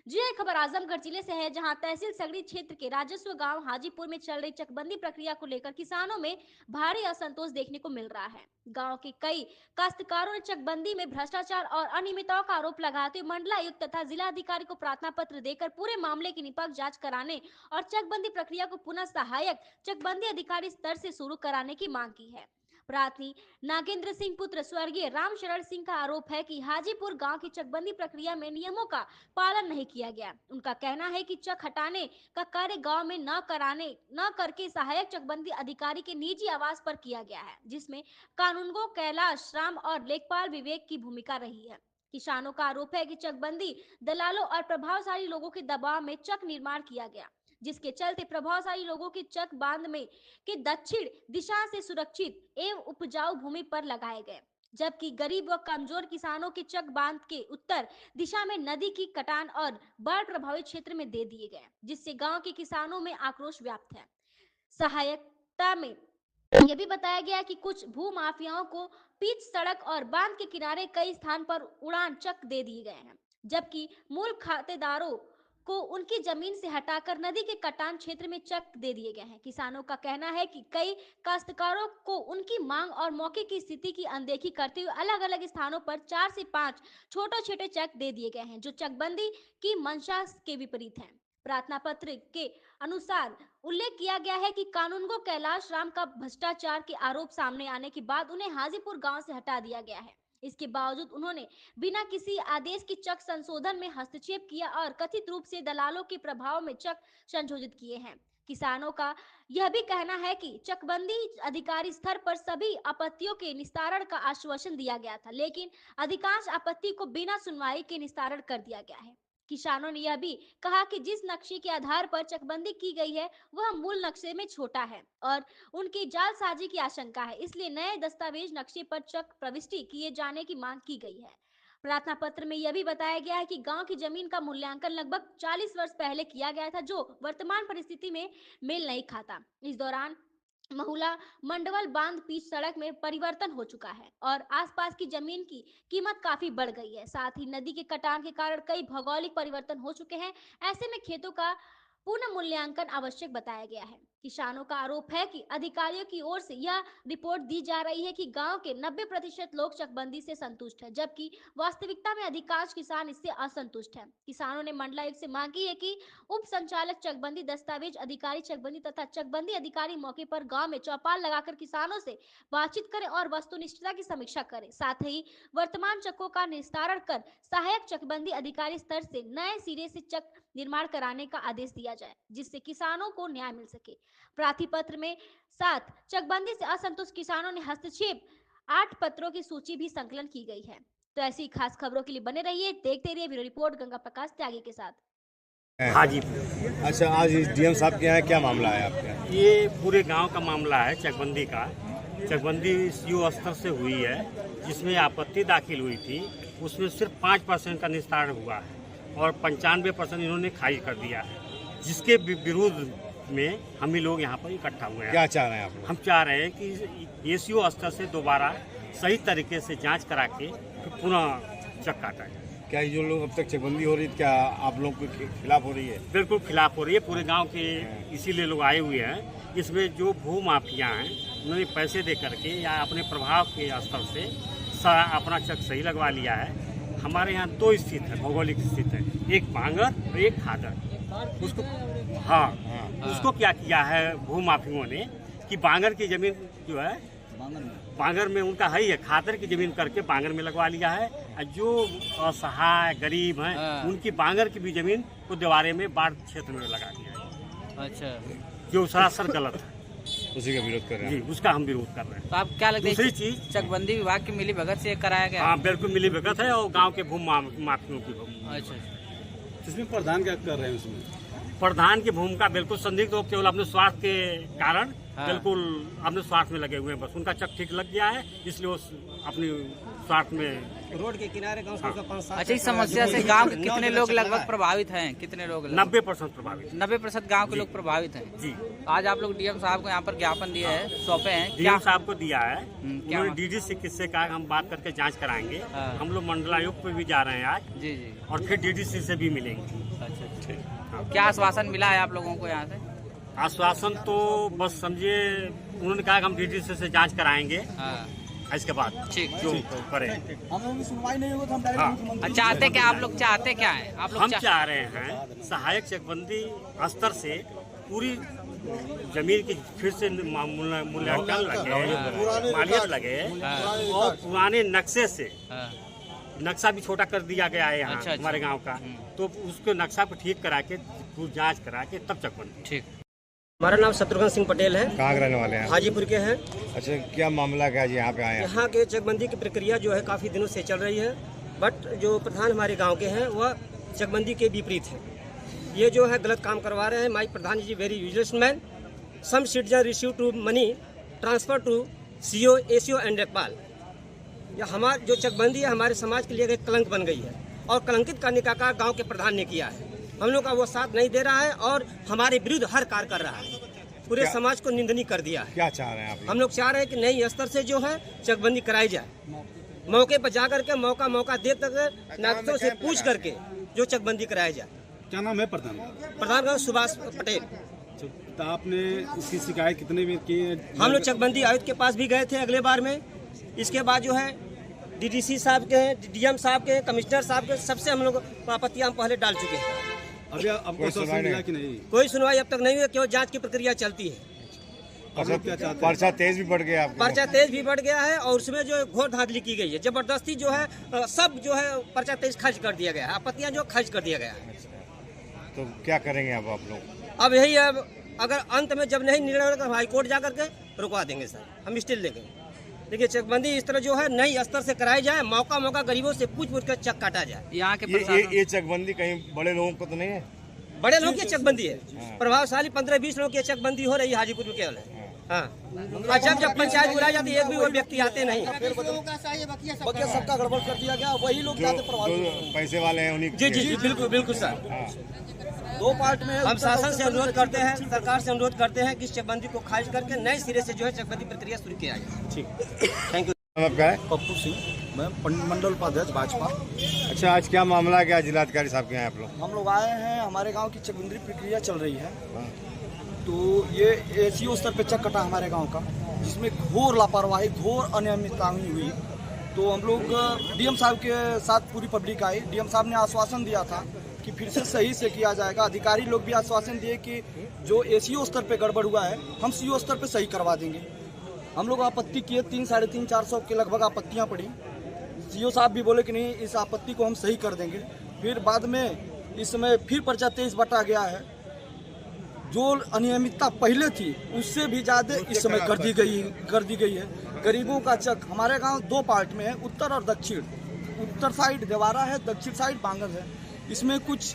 जी एक खबर आजमगढ़ जिले से है, जहां तहसील सगड़ी क्षेत्र के राजस्व गांव हाजीपुर में चल रही चकबंदी प्रक्रिया को लेकर किसानों में भारी असंतोष देखने को मिल रहा है। गांव के कई काश्तकारों ने चकबंदी में भ्रष्टाचार और अनियमितताओं का आरोप लगाते हुए मंडलायुक्त तथा जिलाधिकारी को प्रार्थना पत्र देकर पूरे मामले की निष्पक्ष जांच कराने और चकबंदी प्रक्रिया को पुनः सहायक चकबंदी अधिकारी स्तर से शुरू कराने की मांग की है। प्रार्थी नागेंद्र सिंह पुत्र स्वर्गीय रामशरण सिंह का आरोप है कि हाजीपुर गांव की चकबंदी प्रक्रिया में नियमों का पालन नहीं किया गया। उनका कहना है कि चक हटाने का कार्य गांव में न करके सहायक चकबंदी अधिकारी के निजी आवास पर किया गया है, जिसमें कानूनगो कैलाश राम और लेखपाल विवेक की भूमिका रही है। किसानों का आरोप है कि चकबंदी दलालों और प्रभावशाली लोगों के दबाव में चक निर्माण किया गया, जिसके चलते प्रभावशाली लोगों की चक बांध में के दक्षिण दिशा से सुरक्षित एवं उपजाऊ भूमि पर लगाए गए, जबकि गरीब व कमजोर किसानों के चक बांध के उत्तर दिशा में नदी की कटान और बाढ़ प्रभावित क्षेत्र में दे दिए गए, जिससे गांव के किसानों में आक्रोश व्याप्त है। सहायता में यह भी बताया गया कि कुछ भू माफियाओं को पिच सड़क और बांध के किनारे कई स्थान पर उड़ान चक दे दिए गए हैं, जबकि मूल खातेदारों को उनकी जमीन से हटाकर नदी के कटान क्षेत्र में चक दे दिए गए हैं। किसानों का कहना है कि कई काश्तकारों को उनकी मांग और मौके की स्थिति की अनदेखी करते हुए अलग अलग स्थानों पर 4 से 5 छोटे छोटे चक दे दिए गए हैं, जो चकबंदी की मंशा के विपरीत हैं। प्रार्थना पत्र के अनुसार उल्लेख किया गया है कि कानूनगो कैलाश राम का भ्रष्टाचार के आरोप सामने आने के बाद उन्हें हाजीपुर गांव से हटा दिया गया है। इसके बावजूद उन्होंने बिना किसी आदेश की चक संशोधन में हस्तक्षेप किया और कथित रूप से दलालों के प्रभाव में चक संशोधित किए हैं। किसानों का यह भी कहना है कि चकबंदी अधिकारी स्तर पर सभी आपत्तियों के निस्तारण का आश्वासन दिया गया था, लेकिन अधिकांश आपत्ति को बिना सुनवाई के निस्तारण कर दिया गया है। किसानों ने यह भी कहा कि जिस नक्शे के आधार पर चकबंदी की गई है वह मूल नक्शे में छोटा है और उनकी जालसाजी की आशंका है, इसलिए नए दस्तावेज नक्शे पर चक प्रविष्टि किए जाने की मांग की गई है। प्रार्थना पत्र में यह भी बताया गया है कि गांव की जमीन का मूल्यांकन लगभग 40 वर्ष पहले किया गया था, जो वर्तमान परिस्थिति में मेल नहीं खाता। इस दौरान महुला मंडवल बांध पिच सड़क में परिवर्तन हो चुका है और आसपास की जमीन की कीमत काफी बढ़ गई है। साथ ही नदी के कटान के कारण कई भौगोलिक परिवर्तन हो चुके हैं। ऐसे में खेतों का पुनः मूल्यांकन आवश्यक बताया गया है। किसानों का आरोप है कि अधिकारियों की ओर से यह रिपोर्ट दी जा रही है कि गांव के 90% लोग चकबंदी से संतुष्ट हैं, जबकि वास्तविकता में अधिकांश किसान इससे असंतुष्ट हैं। किसानों ने मंडलायुक्त से मांग की है कि उप संचालक चकबंदी, दस्तावेज अधिकारी चकबंदी तथा चकबंदी अधिकारी मौके पर गांव में चौपाल लगाकर किसानों से बातचीत करें और वस्तुनिष्ठता की समीक्षा करें। साथ ही वर्तमान चकों का निस्तारण कर सहायक चकबंदी अधिकारी स्तर से नए सिरे से चक निर्माण कराने का आदेश दिया जाए, जिससे किसानों को न्याय मिल सके। प्रार्थी पत्र में साथ चकबंदी से असंतुष्ट किसानों ने हस्तक्षेप 8 पत्रों की सूची भी संकलन की गई है। तो ऐसी खास खबरों के लिए बने रहिए, देखते रहिए ब्यूरो रिपोर्ट गंगा प्रकाश त्यागी के साथ। हाजीपुर। अच्छा, आज डीएम साहब के यहाँ क्या मामला है आपका? ये पूरे गांव का मामला है चकबंदी का। चकबंदी सीओ स्तर से हुई है, जिसमें आपत्ति दाखिल हुई थी। उसमें सिर्फ 5% का निस्तारण हुआ है और 95% इन्होंने खारिज कर दिया है, जिसके विरोध में हम ही लोग यहाँ पर इकट्ठा हुए हैं। क्या चाह रहे हैं आप? हम चाह रहे हैं कि एसीओ स्तर से दोबारा सही तरीके से जांच करा के फिर पुनः चक काटा जाए। क्या ये जो लोग अब तक चकबंदी हो रही है, क्या आप लोगों के खिलाफ हो रही है? बिल्कुल खिलाफ हो रही है। पूरे गांव के इसीलिए लोग आए हुए हैं। इसमें जो भू माफिया हैं, उन्होंने पैसे दे करके या अपने प्रभाव के स्तर से अपना चक सही लगवा लिया है। हमारे यहाँ 2 स्थित है, भौगोलिक स्थित है, एक बांगर और एक खादर। उसको उसको क्या किया है भू माफियों ने कि बांगर की जमीन जो है, बांगर में उनका है ही है, खादर की जमीन करके बांगर में लगवा लिया है। और जो असहाय गरीब हैं, उनकी बांगर की भी जमीन को दीवारे में बाढ़ क्षेत्र में लगा दिया है। अच्छा, जो सरासर गलत है। उसी का विरोध कर रहे हैं? जी, उसका हम विरोध कर रहे हैं। तो आप क्या लगता है दूसरी चीज, चकबंदी विभाग की मिली भगत से कराया गया? हाँ बिल्कुल मिली भगत है और गांव के भू माफियों की अच्छा, इसमें प्रधान क्या कर रहे हैं? उसमें प्रधान की भूमिका बिल्कुल संदिग्ध हो, केवल अपने स्वार्थ के कारण बिल्कुल अपने स्वार्थ में लगे हुए हैं। बस उनका चक ठीक लग गया है, इसलिए वो अपनी स्वार्थ में रोड के किनारे गाँव से 5-7। अच्छा, इस समस्या से गांव के कितने लोग लगभग प्रभावित हैं? कितने लोग? 90% प्रभावित। 90% गांव के लोग प्रभावित हैं जी। आज आप लोग डीएम साहब को यहाँ पर ज्ञापन दिए हैं, सौंपे हैं, डीएम साहब को दिया है। क्या? उन्होंने डीडी से किससे कहा हम बात करके जांच कराएंगे। हाँ। हम लोग मंडलायुक्त पे भी जा रहे हैं आज, जी जी। और फिर डीडीसी से भी मिलेंगे। अच्छा, क्या आश्वासन मिला है आप लोगों को यहाँ से? आश्वासन तो बस समझिए उन्होंने कहा कि हम डीडीसी से जांच कराएंगे, इसके बाद ठीक जो करें। हम लोगों की सुनवाई नहीं होगा तो हम डायरेक्ट हाँ। मुख्यमंत्री। चाहते क्या आप लोग? चाहते क्या है आप लोग? हम चाह रहे हैं सहायक चकबंदी स्तर से पूरी जमीन की फिर से मूल्यांकन लगे, मालियत लगे, और पुराने नक्शे से नक्शा भी छोटा कर दिया गया है यहाँ। अच्छा। हमारे गांव का, तो उसको नक्शा को ठीक करा के जांच करा के तब चकबंदी। ठीक। हमारा नाम शत्रुघ्न सिंह पटेल है। कहाँ के रहने वाले हैं? हाजीपुर के हैं। अच्छा, क्या मामला क्या जी यहाँ पे आए हैं? यहाँ के चकबंदी की प्रक्रिया जो है काफ़ी दिनों से चल रही है, बट जो प्रधान हमारे गांव के हैं वह चकबंदी के विपरीत है। ये जो है गलत काम करवा रहे हैं। My Pradhan ji very useless man. Some citizen receive to money transfer to CO, ACO and lekhpal. यह हमारे जो चकबंदी है हमारे समाज के लिए एक कलंक बन गई है, और कलंकित करने का कार्य गाँव के प्रधान ने किया है। हम लोग का वो साथ नहीं दे रहा है और हमारे विरुद्ध हर कार्य कर रहा है। पूरे समाज को निंदनीय कर दिया है। क्या चाह रहे हैं आप? हम लोग चाह रहे हैं कि नई स्तर से जो है चकबंदी कराई जाए। मौके पर जा करके मौका दे तक नागरिकों से पूछ करके जो चकबंदी कराई जाए। क्या नाम है प्रधान? प्रधान का सुभाष पटेल। तो आपने इसकी शिकायत कितने बार की है? हम लोग चकबंदी आयुक्त के पास भी गए थे अगले बार में। इसके बाद जो है डीडीसी साहब के हैं, डीएम साहब के हैं, कमिश्नर साहब के, सबसे हम लोग आपत्तियां पहले डाल चुके हैं। अभी आपको सुनवाई मिला कि नहीं? कोई सुनवाई अब तक नहीं हुई, केवल जांच की प्रक्रिया चलती है। पर्चा तेज भी बढ़ गया आपका? पर्चा तेज भी बढ़ गया है, और उसमें जो घोर धांधली की गई है, जबरदस्ती जो है सब जो है पर्चा तेज खर्च कर दिया गया है, आपत्तियां जो खर्च कर दिया गया है। तो क्या करेंगे अब आप लोग? अब यही अब अगर अंत में जब नहीं निर्णय होगा तो हाईकोर्ट जा करके रुकवा देंगे सर, हम स्टिल लेंगे। देखिए चकबंदी इस तरह जो है नई स्तर से कराई जाए, मौका गरीबों से पूछ कर चक काटा जाए। यहाँ के ये चकबंदी कहीं बड़े लोगों को तो नहीं है? बड़े लोगों की चकबंदी है, प्रभावशाली 15-20 लोगों की चकबंदी हो रही है हाजीपुर में केवल है। हाँ, और जब पंचायत बुलाई जाती है एक भी वो व्यक्ति आते नहीं। सबका गड़बड़ कर दिया गया, वही लोग जो पैसे वाले हैं उन्हीं जी जी जी बिल्कुल सर। दो पार्ट में हम शासन से अनुरोध करते हैं, सरकार से अनुरोध करते हैं कि इस चकबंदी को खारिज करके नए सिरे से जो है चकबंदी प्रक्रिया शुरू किया जाए। ठीक, थैंक यू। आपका है? पप्पू सिंह, मैं मंडल उपाध्यक्ष भाजपा। अच्छा, आज क्या मामला है? क्या जिलाधिकारी साहब के यहाँ आप लोग? हम लोग आए हैं, हमारे गांव की चकबंदी प्रक्रिया चल रही है। तो ये एसीओ स्तर पे चक कटा हमारे गांव का, जिसमें घोर लापरवाही, घोर अनियमितता हुई। तो हम लोग डीएम साहब के साथ पूरी पब्लिक आई। डीएम साहब ने आश्वासन दिया था कि फिर से सही से किया जाएगा। अधिकारी लोग भी आश्वासन दिए कि जो एसीओ स्तर पे गड़बड़ हुआ है हम सीओ स्तर पे सही करवा देंगे। हम लोग आपत्ति किए, 300-450 के लगभग आपत्तियां पड़ी। सीओ साहब भी बोले कि नहीं, इस आपत्ति को हम सही कर देंगे। फिर बाद में इस समय फिर पर्चा 23 बटा गया है। जो अनियमितता पहले थी उससे भी ज़्यादा इस समय कर दी गई है। गरीबों का चक हमारे गांव दो पार्ट में है, उत्तर और दक्षिण। उत्तर साइड देवारा है, दक्षिण साइड बांगल है। इसमें कुछ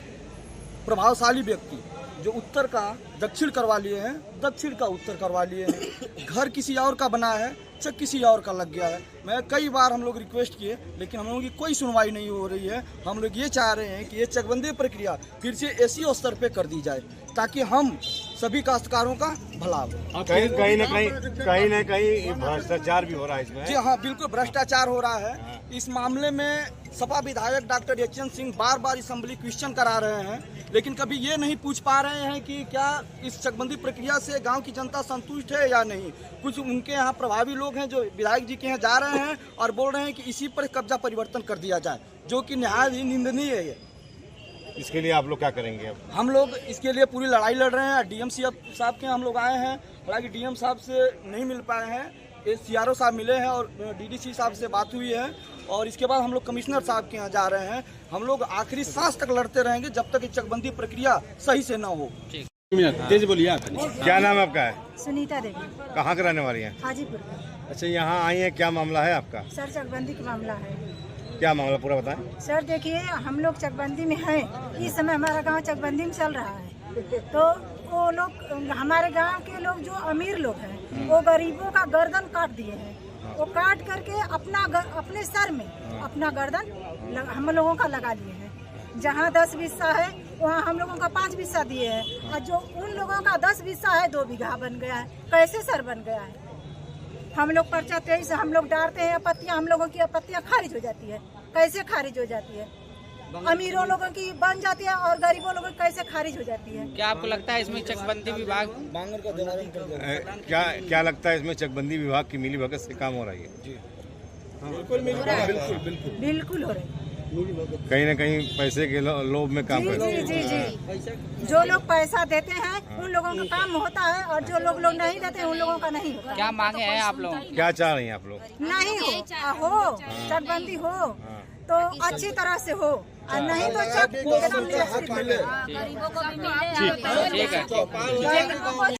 प्रभावशाली व्यक्ति जो उत्तर का दक्षिण करवा लिए हैं, दक्षिण का उत्तर करवा लिए हैं। घर किसी और का बना है, चक किसी और का लग गया है। मैं कई बार हम लोग रिक्वेस्ट किए, लेकिन हम लोगों की कोई सुनवाई नहीं हो रही है। हम लोग ये चाह रहे हैं कि ये चकबंदी प्रक्रिया फिर से एसीओ स्तर पे कर दी जाए, ताकि हम सभी काश्तकारों का भला हो। कहीं न कहीं भ्रष्टाचार भी हो रहा है इसमें। जी हाँ, बिल्कुल भ्रष्टाचार हो रहा है। इस मामले में सपा विधायक डॉक्टर एचएन सिंह बार असेंबली क्वेश्चन करा रहे हैं, लेकिन कभी ये नहीं पूछ पा रहे हैं कि क्या इस चकबंदी प्रक्रिया से गांव की जनता संतुष्ट है या नहीं। कुछ उनके यहाँ प्रभावी लोग हैं जो विधायक जी के यहाँ जा रहे हैं और बोल रहे हैं कि इसी पर कब्जा परिवर्तन कर दिया जाए, जो कि निहायत ही निंदनीय है। इसके लिए आप लोग क्या करेंगे अब? हम लोग इसके लिए पूरी लड़ाई लड़ रहे हैं। डीएम साहब के हम लोग आए हैं, हालांकि डीएम साहब से नहीं मिल पाए हैं। सीआरओ साहब मिले हैं और डीडीसी साहब से बात हुई है, और इसके बाद हम लोग कमिश्नर साहब के यहाँ जा रहे हैं। हम लोग आखिरी सांस तक लड़ते रहेंगे जब तक ये चकबंदी प्रक्रिया सही से न हो। तेज बोलिए आप। क्या नाम आपका है? सुनीता देवी। कहाँ के रहने वाली हैं? हाजीपुर का। अच्छा, यहाँ आई हैं, क्या मामला है आपका? सर चकबंदी का मामला है। क्या मामला पूरा बताएं। सर देखिए, हम लोग चकबंदी में हैं। इस समय हमारा गांव चकबंदी में चल रहा है। तो वो लोग हमारे गांव के लोग जो अमीर लोग हैं वो गरीबों का गर्दन काट दिए हैं। वो काट करके अपने सर में अपना गर्दन हम लोगों का लगा लिए हैं। जहाँ 10 बीसा है वहाँ हम लोगों का 5 बीसा दिए हैं, और जो उन लोगों का 10 बीसा है 2 बीघा बन गया है। कैसे सर बन गया है? हम लोग पर्चा 23 हम लोग डालते हैं, आपत्तियाँ हम लोगों की आपत्तियाँ खारिज हो जाती है। कैसे खारिज हो जाती है? अमीरों लोगों की बन जाती है और गरीबों लोगों की कैसे खारिज हो जाती है? क्या आपको लगता है इसमें चकबंदी विभाग क्या लगता है इसमें चकबंदी विभाग की मिलीभगत से काम हो रही है? बिल्कुल हो रही है। कहीं न कहीं पैसे के लोभ में काम करते हैं। जी। जो लोग पैसा देते हैं उन लोगों का काम होता है, और जो लोग नहीं देते हैं उन लोगों का नहीं होता। क्या मांगे हैं आप लोग? क्या चाह रही हैं आप लोग? नहीं हो चकबंदी हो तो अच्छी तरह से हो, और नहीं तो चक एकदम गरीबों को भी मिले। ठीक है।